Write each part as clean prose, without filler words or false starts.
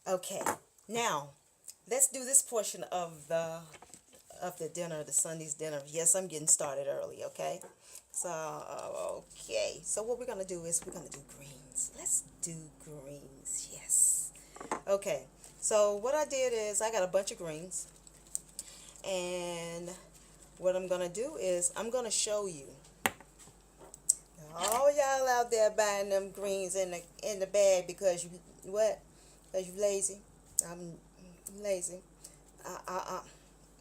Okay, now let's do this portion of the dinner, the Sunday's dinner. Yes, I'm getting started early. Okay, so what we're gonna do is we're gonna do greens. Let's do greens. Yes. Okay. So what I did is I got a bunch of greens, and what I'm gonna do is I'm gonna show you. All y'all out there buying them greens in the bag because you what? Because you lazy. I'm lazy. I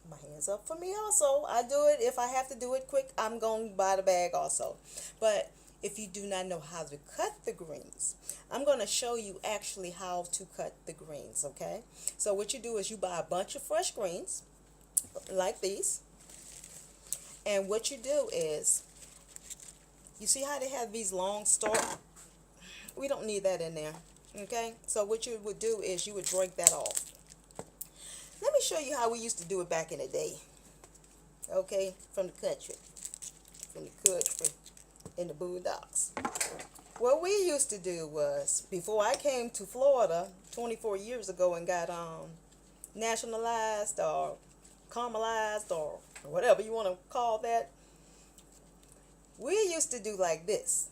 my hands up for me also. I do it if I have to do it quick. I'm going to buy the bag also. But if you do not know how to cut the greens, I'm going to show you actually how to cut the greens, okay? So what you do is you buy a bunch of fresh greens like these. And what you do is you see how they have these long stalks? We don't need that in there, okay? So what you would do is you would break that off. Let me show you how we used to do it back in the day, okay? From the country, in the boondocks. What we used to do was, before I came to Florida 24 years ago and got nationalized or caramelized or whatever you want to call that, we used to do like this.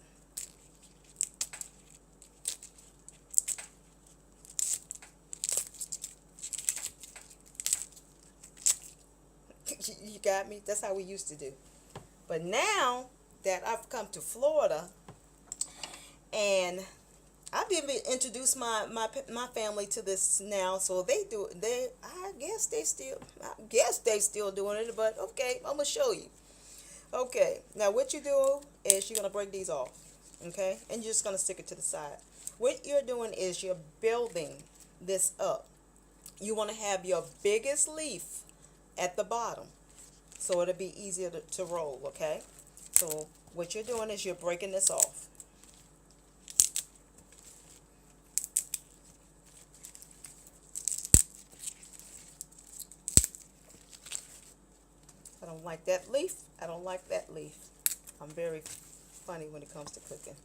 You got me? That's how we used to do. But now that I've come to Florida and I've even introduced my family to this now, so they do. I guess they still doing it. But okay, I'm gonna show you. Okay, now what you do is you're gonna break these off, okay, and you're just gonna stick it to the side. What you're doing is you're building this up. You want to have your biggest leaf at the bottom, so it'll be easier to roll. Okay, so what you're doing is you're breaking this off. I don't like that leaf. I don't like that leaf. I'm very funny when it comes to cooking.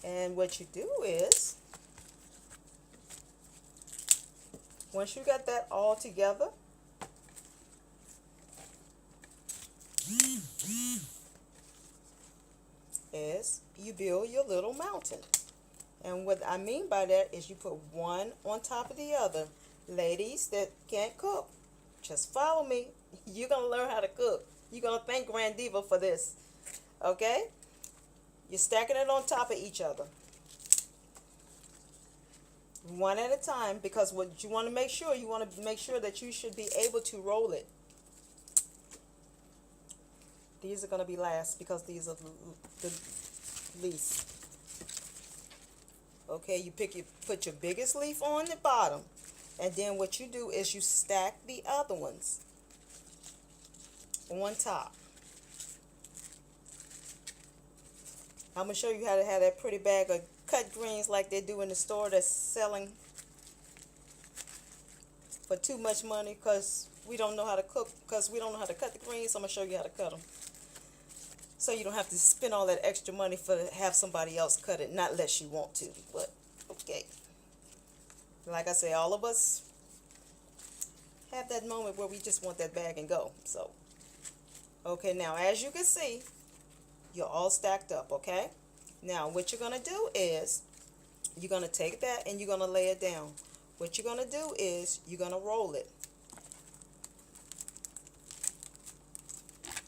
And what you do is, once you got that all together, is you build your little mountain. And what I mean by that is you put one on top of the other. Ladies that can't cook, just follow me. You're going to learn how to cook. You're going to thank Grand Diva for this. Okay? You're stacking it on top of each other. One at a time, because what you want to make sure, you want to make sure that you should be able to roll it. These are going to be last because these are the least. Okay, put your biggest leaf on the bottom, and then what you do is you stack the other ones on top. I'm gonna show you how to have that pretty bag of cut greens like they do in the store that's selling for too much money because we don't know how to cook, because we don't know how to cut the greens. So I'm gonna show you how to cut them, so you don't have to spend all that extra money for have somebody else cut it, not unless you want to. But okay, like I say, all of us have that moment where we just want that bag and go. So okay, now as you can see, you're all stacked up. Okay, now what you're gonna do is you're gonna take that and you're gonna lay it down. What you're gonna do is you're gonna roll it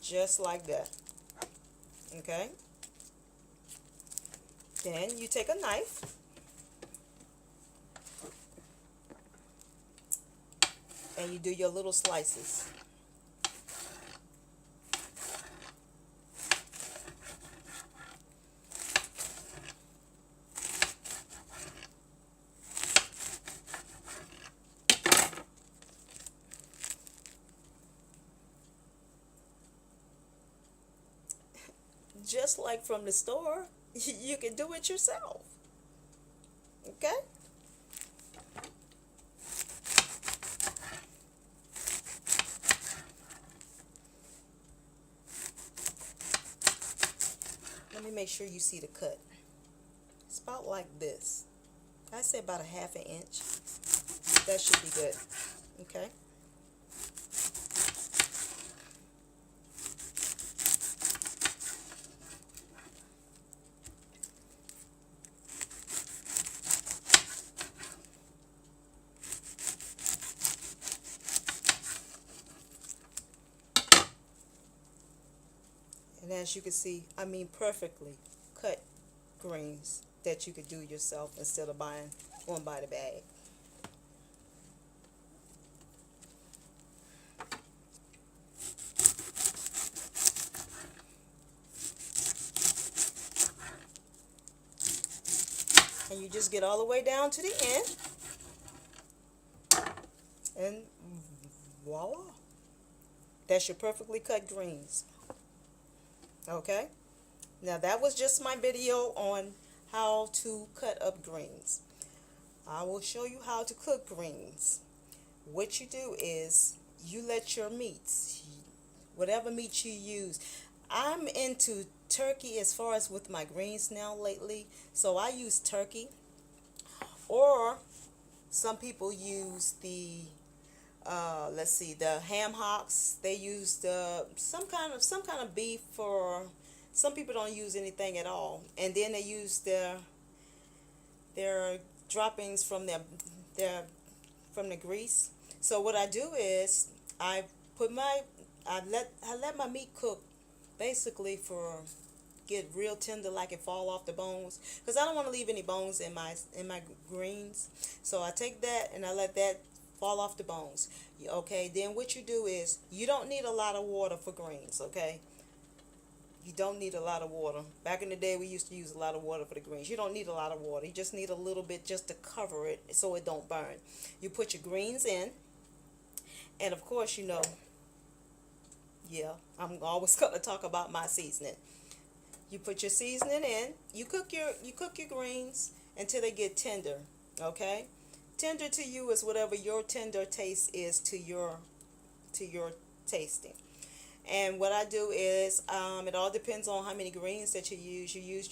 just like that. Okay, then you take a knife and you do your little slices. Just like from the store, you can do it yourself. Okay? Let me make sure you see the cut. It's about like this. I say about a half an inch. That should be good. Okay. And as you can see, I mean perfectly cut greens that you could do yourself instead of going by the bag. And you just get all the way down to the end, and voila, that's your perfectly cut greens. Okay, now that was just my video on how to cut up greens. I will show you how to cook greens. What you do is you let your meats, whatever meat you use, I'm into turkey as far as with my greens now lately, so I use turkey, or some people use the let's see, the ham hocks. They use some kind of beef, for some people don't use anything at all, and then they use their droppings from their from the grease. So what I do is I let my meat cook basically for get real tender, like it fall off the bones, because I don't want to leave any bones in my greens. So I take that and I let that fall off the bones. Okay, then what you do is you don't need a lot of water for greens. Okay, you don't need a lot of water. Back in the day we used to use a lot of water for the greens. You don't need a lot of water. You just need a little bit just to cover it so it don't burn. You put your greens in, and of course, you know, yeah, I'm always going to talk about my seasoning. You put your seasoning in. You cook your greens until they get tender. Okay, tender to you is whatever your tender taste is to your tasting. And what I do is, it all depends on how many greens that you use. You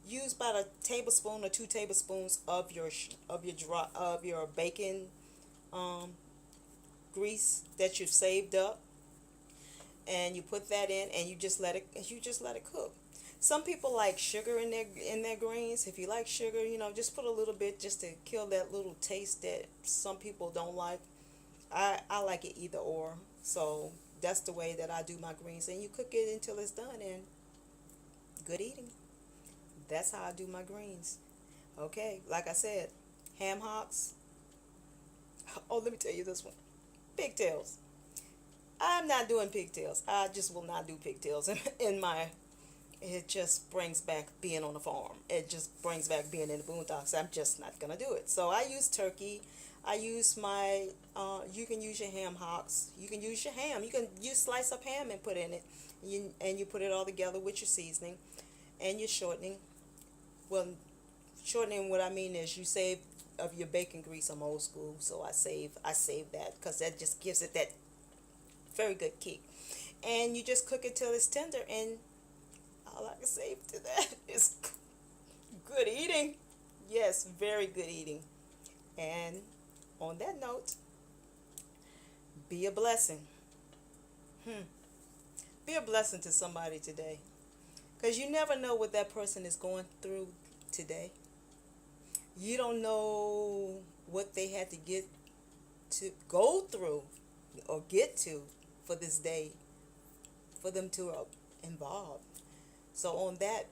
use about a tablespoon or 2 tablespoons of your bacon grease that you've saved up, and you put that in, and you just let it cook. Some people like sugar in their greens. If you like sugar, you know, just put a little bit just to kill that little taste that some people don't like. I like it either or. So that's the way that I do my greens, and you cook it until it's done, and good eating. That's how I do my greens. Okay, like I said, ham hocks. Oh, let me tell you this one. Pigtails. I'm not doing pigtails. I just will not do pigtails in my. It just brings back being on the farm. It just brings back being in the boondocks. I'm just not gonna do it. So I use turkey. I use my. You can use your ham hocks. You can use your ham. You can slice up ham and put in it. You put it all together with your seasoning, and your shortening. Well, shortening, what I mean is you save of your bacon grease. I'm old school, so I save that because that just gives it that very good kick. And you just cook it till it's tender, and all I can say to that is good eating. Yes, very good eating. And on that note, be a blessing. Be a blessing to somebody today, because you never know what that person is going through today. You don't know what they had to go through or get to for this day, for them to involve. So on that,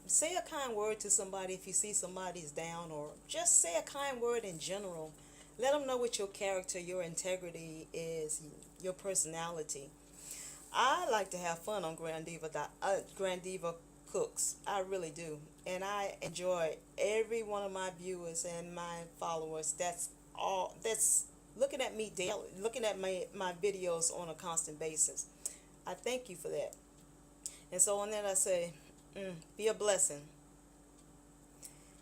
say a kind word to somebody if you see somebody's down, or just say a kind word in general. Let them know what your character, your integrity is, your personality. I like to have fun on Grand Diva Cooks. I really do. And I enjoy every one of my viewers and my followers that's looking at me daily, looking at my videos on a constant basis. I thank you for that. And so on that I say, be a blessing.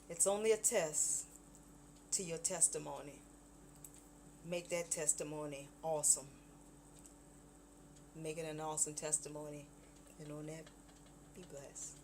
It's only a test to your testimony. Make that testimony awesome. Make it an awesome testimony. And on that, be blessed.